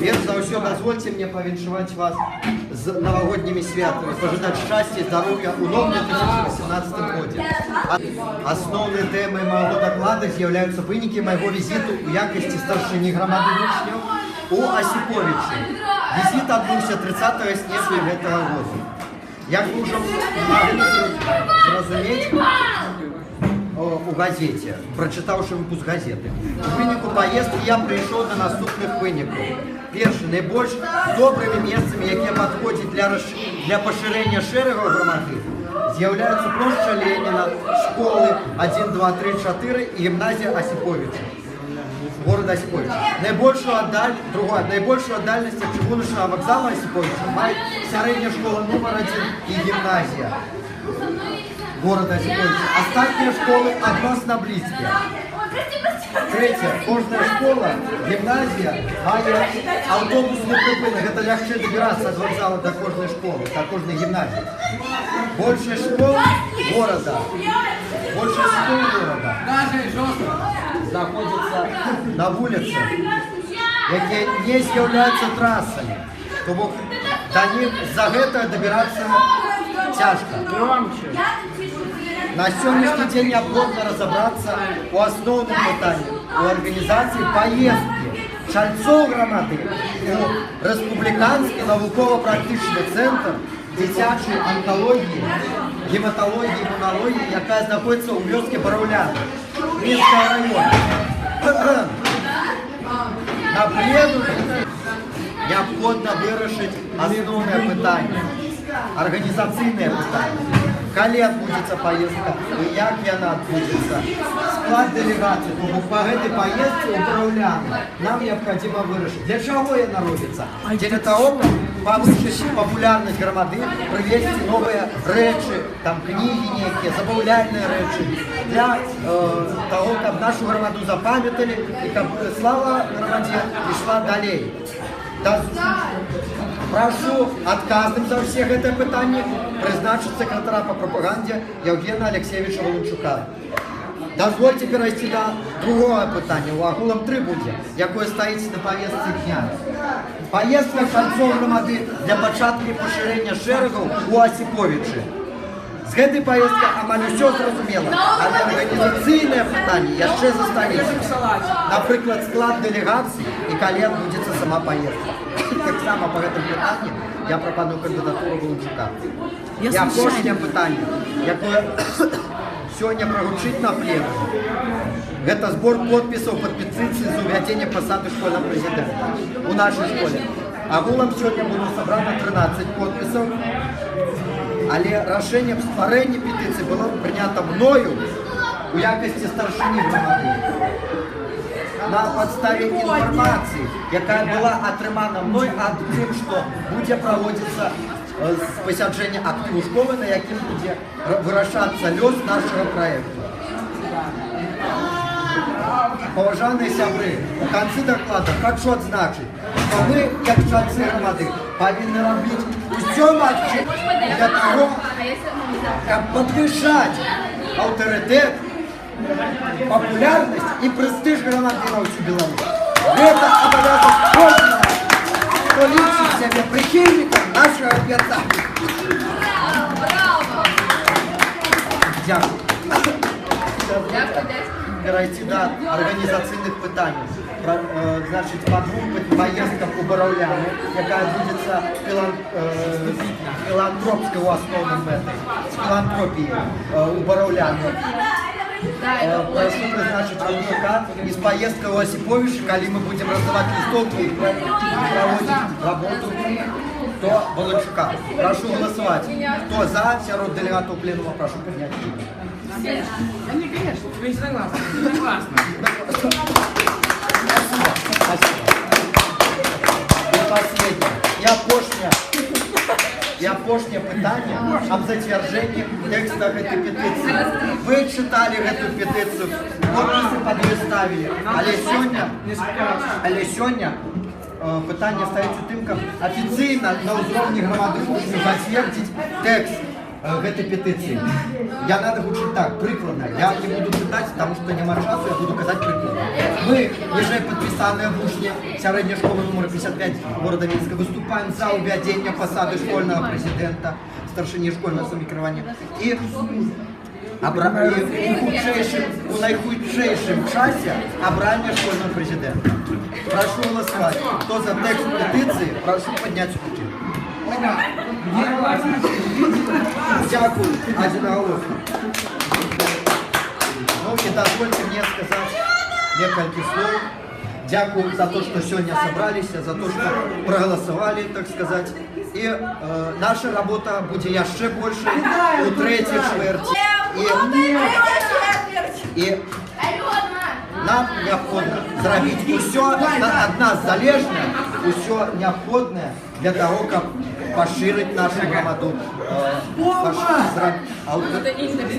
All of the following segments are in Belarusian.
Перш за ўсё, дазвольце мне павіншаваць вас з навагоднімі святамі, пажадаць шчасця і здароўя ў новым 2018 годзе. Асноўнай тэмай майго даклада з'яўляюцца вынікі майго візіту ў якасці старшыні грамады вучняў у Осиповичи. Візит адбыўся 30 снежня гэтага года. Як вы ўжо могли зразумець у газете, прочитавши выпуск газеты. В выніку поездки я прийшов до наступных вынікаў. Першы, найбольш добрымі месцамі, якія падходзяць для пашырэння шэрагаў грамады, з'яўляюцца плошча Леніна, школы 1, 2, 3, 4 і гімназія Осиповича. Город Осиповича. Найбольшую дальность от чыгуначнага вокзала Осиповича мае сярэдняя школа номер 1 и гимназия города Осиповича. Остальные школы относно близкие. Третье. Кожная школа, гимназия, мае автобусный прыпынак. Это легче добираться от вокзала до кожной школы, до кожной гимназии. Больше школ города. Находятся на улице, которые не являются трассами. То бок до них за это добираться тяжко. На сегодняшний день необходимо разобраться у основных питаний, у организации поездки чальцов громады у Республиканский науково-практичный центр дзіцячай онкологии, гематологии, иммунологии, якая находится у вёскі Бараўляны, Минского района. На пленуме необходимо вырашить основное питание, организационное питание. Калі адбудзецца поездка, і як яна адбудзецца, склад делегации, по этой поездке у Бараўляны нам необходимо вырашить. Для чего яна робіцца? Для того, чтобы повысить популярность громады, привезти новые речи, там книги некие, забавляльные речи, для того, чтобы нашу громаду запамятали, и чтобы слава громаде шла далее. Прошу отказным за всех это питание призначить секретаря по пропаганде Евгения Алексеевича Волончука. Дозвольте перейти до другого питання, у агулам 3 буде, якое стоїть на повестці дня. Поездка чальцов громады для початку і поширення шерегів у Осиповичі. З гэтай поездки амаль усё зразумела, але організацыйнае пытанне яшчэ застаецца. Напрыклад, склад делегаций и калі адбудзецца сама поездка. Так само по гэтым пытанню я прапаную кандидатуру Волончука. І апошняе пытанне, якое сёння прагучыць на пленуме, гэта збор подпісаў пад петыцыі за ўвядзенне пасады школьнага прэзідэнта у нашай школе. Агулам сёння было сабрана 13 подпісаў, але рашэнне аб стварэнні петыцыі было прынята мною у якасці старшыні грамады. На подставе информации, якая была атрымана мной о тым, что будет проводиться посяджение активу школы, на якім будет вырашаться лёс нашего проекта. Уважаемые сябры, в конце доклада хочу отзначить, что мы, как чальцы громады, повинны робить усё магчымае для того, чтобы подвышать авторитет, популярность и престиж громады на всю Беларусь. Это обовязок каждого, кто лічыць себе прихильником нашего ответа. Дякую. Перейти до организационных пытаний. Значит, по двум поездкам у Бараўляны, якая адбудзецца філантропскай у асноўным мэтай, з філантропіі у Бараўляны. Прошу призначить Волончука и с поездкой в Осиповичи, когда мы будем раздавать листовки и проводить работу, то Волончука. Прошу голосовать. Кто за, сярод делегатов пленума, прошу поднять руку. Да не, конечно, вы не согласны. Согласны. Спасибо. И последнее. И апошняе питання об затверджении текста этой петиции. Вы читали эту петицию, подписи под ее ставили, але сёння питання стається тим, як офіційно на уровне громади учнів затвердить текст гэтай петыцыі. Я надо гучыць так, прыкладна. Я не буду чытаць, таму што няма часу, я буду казаць прыкладна. Мы, ніжэй падпісаныя вучні сярэдняй школы нумар 55 горада Мінска, выступаем за ўвядзенне пасады школьнага прэзідэнта, старшыні школьнага самакіравання. І у найхутчэйшым часе абрання школьнага прэзідэнта. Прашу галасаваць. Хто за тэкст петыцыі, прашу падняць рукі. Дякую, адзінагалосна. Ну і дазвольце мне сказаць некалькі слоў. Дякую за то, что сегодня собрались, за то, что проголосовали, так сказать. И наша работа будет еще больше у третьей четверти. И нам необходимо сделать все от нас залежное, все необходимое для того, как поширить нашу громаду,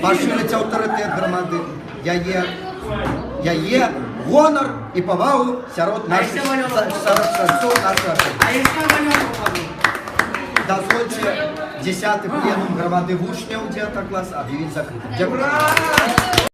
поширить авторитет громады. Я гонор і повагу сярод наших членцов нашого. Дозвольте 10-й пленум громады вучняў 9 класса объявить закрытым. Дякую.